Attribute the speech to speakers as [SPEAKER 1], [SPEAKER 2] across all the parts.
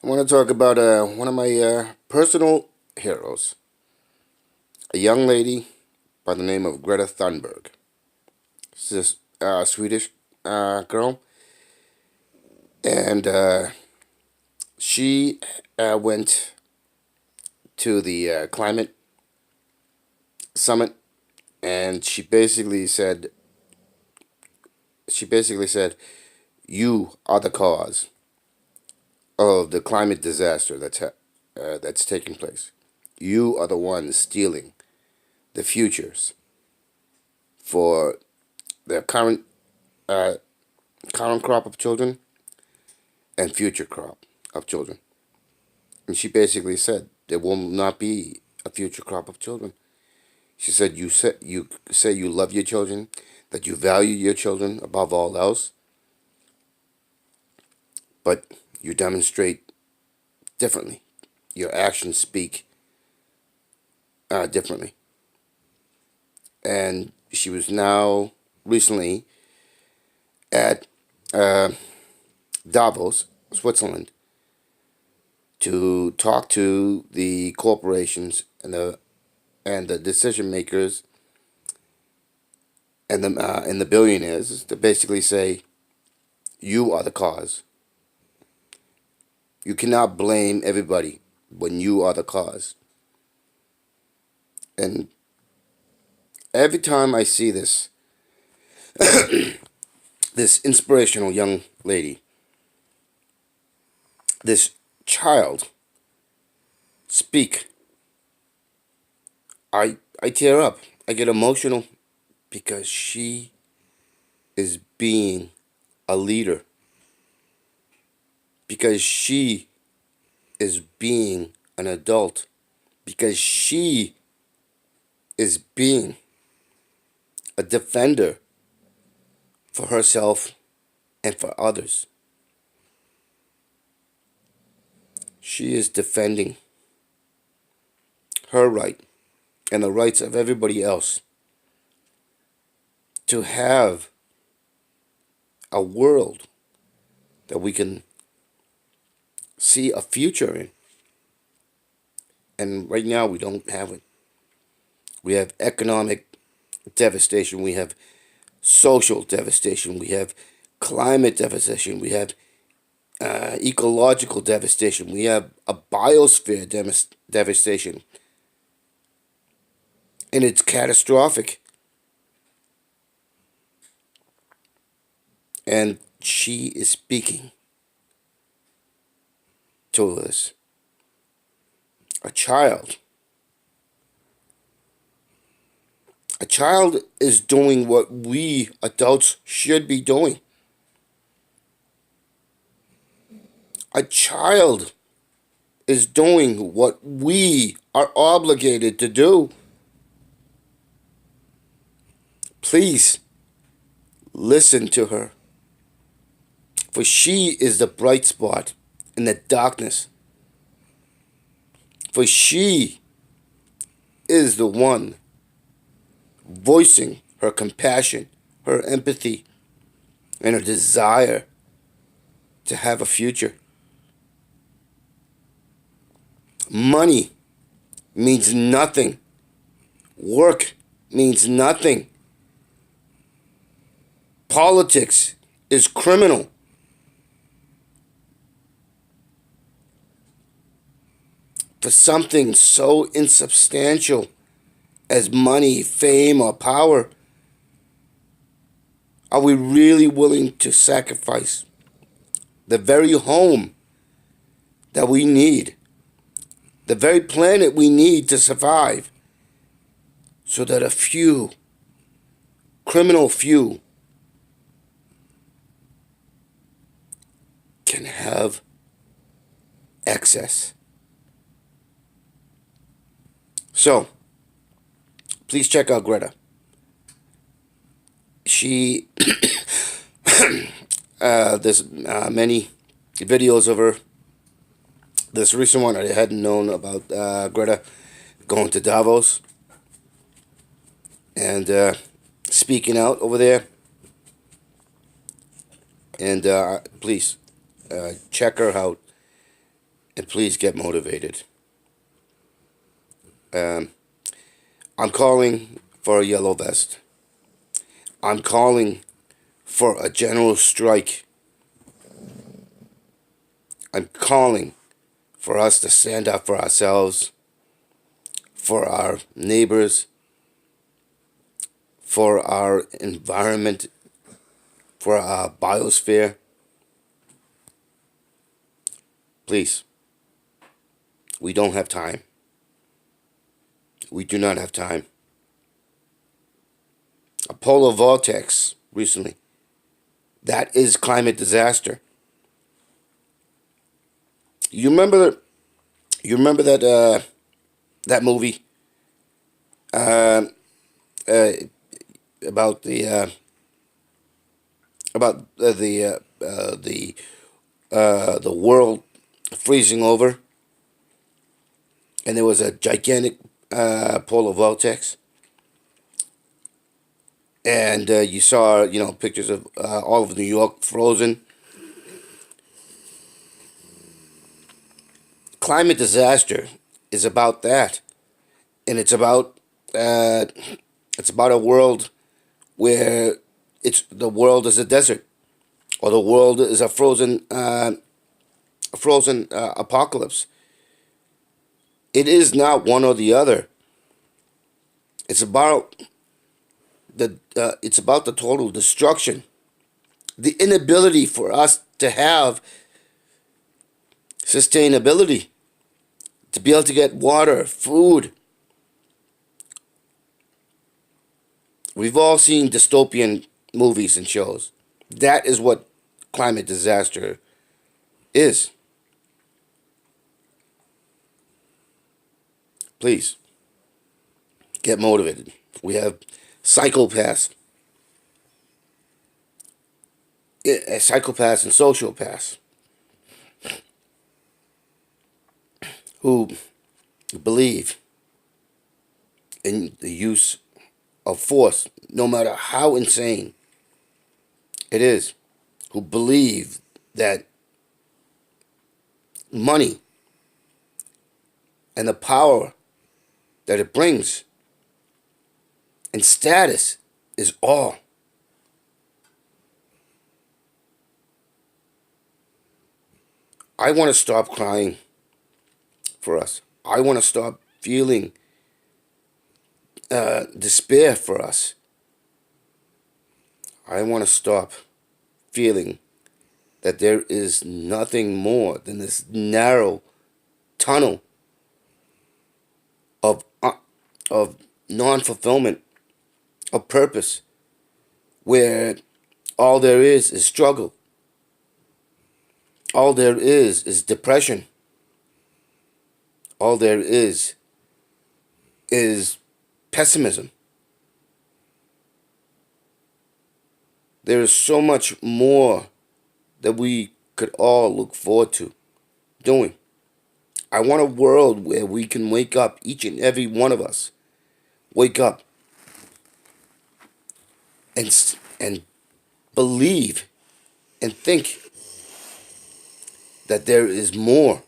[SPEAKER 1] I want to talk about one of my personal heroes, a young lady by the name of Greta Thunberg. She's this Swedish girl, and she went to the climate summit, and she basically said, "You are the cause of the climate disaster that's taking place. You are the ones stealing the futures for the uh, current crop of children and future crop of children." And she basically said there will not be a future crop of children. She said you say you love your children, that you value your children above all else, but you demonstrate differently. Your actions speak differently. And she was now recently at uh, Davos, Switzerland, to talk to the corporations and the decision makers and the billionaires to basically say, you are the cause. You cannot blame everybody when you are the cause. And every time I see this inspirational young lady, this child speak, I tear up. I get emotional because she is being a leader, because she is being an adult, because she is being a defender for herself and for others. She is defending her right and the rights of everybody else to have a world that we can see a future in. And right now we don't have it. We have economic devastation, we have social devastation, we have climate devastation, we have ecological devastation, we have a biosphere devastation, and it's catastrophic. And she is speaking to us. A child. A child is doing what we adults should be doing. A child is doing what we are obligated to do. Please listen to her, for she is the bright spot in the darkness. For she is the one voicing her compassion, her empathy, and her desire to have a future. Money means nothing. Work means nothing. Politics is criminal. For something so insubstantial as money, fame, or power, are we really willing to sacrifice the very home that we need, the very planet we need to survive, so that a few, criminal few, can have access? So, please check out Greta. She, there's many videos of her. This recent one, I hadn't known about Greta going to Davos and speaking out over there. And please check her out. and please get motivated. Um, I'm calling for a yellow vest. I'm calling for a general strike. I'm calling for us to stand up for ourselves, for our neighbors, for our environment, for our biosphere. Please, we don't have time. We do not have time. A polar vortex recently. That is climate disaster. You remember? You remember that movie uh, uh, about the world freezing over, and there was a gigantic polar vortex, and you saw pictures of all of New York frozen. Climate disaster is about that, and uh, it's about a world where the world is a desert, or the world is a frozen apocalypse. It is not one or the other. It's about the total destruction, the inability for us to have sustainability, to be able to get water, food. We've all seen dystopian movies and shows. That is what climate disaster is. Please get motivated. We have psychopaths, psychopaths and sociopaths who believe in the use of force, no matter how insane it is, who believe that money and the power that it brings and status is all. I want to stop crying for us. I want to stop feeling despair for us. I want to stop feeling that there is nothing more than this narrow tunnel of non-fulfillment of purpose, where all there is struggle. All there is depression. All there is pessimism. There is so much more that we could all look forward to doing. I want a world where we can wake up, each and every one of us, wake up and believe and think that there is more.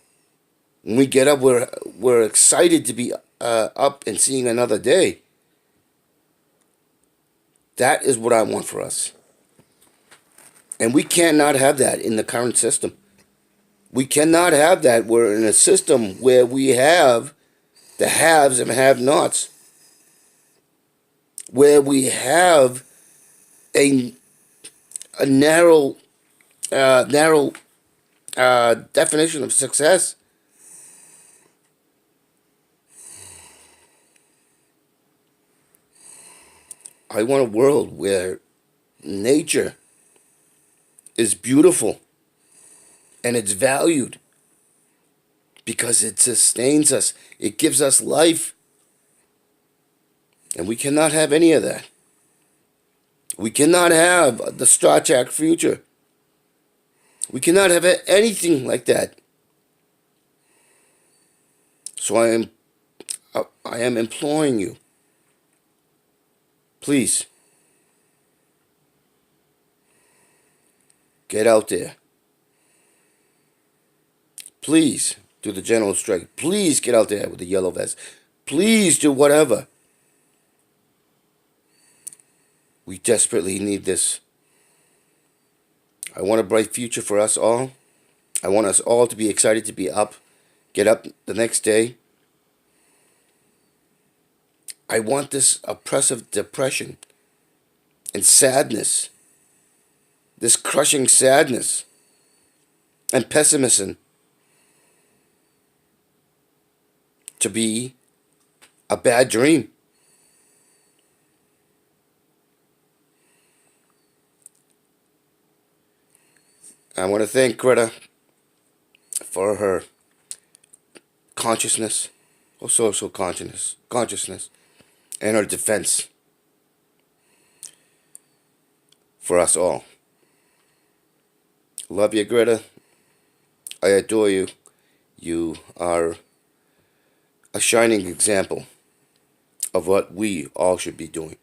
[SPEAKER 1] When we get up, we're excited to be up and seeing another day. That is what I want for us. And we cannot have that in the current system. We cannot have that. We're in a system where we have the haves and have-nots, where we have a narrow definition of success. I want a world where nature is beautiful and it's valued because it sustains us. It gives us life. And we cannot have any of that. We cannot have the Star Trek future. We cannot have anything like that. So I am imploring you, please, get out there. Please do the general strike. Please get out there with the yellow vest. Please do whatever. We desperately need this. I want a bright future for us all. I want us all to be excited to be up, get up the next day. I want this oppressive depression and sadness, this crushing sadness and pessimism to be a bad dream. I want to thank Greta for her consciousness, social consciousness, and her defense for us all. Love you, Greta. I adore you. You are a shining example of what we all should be doing.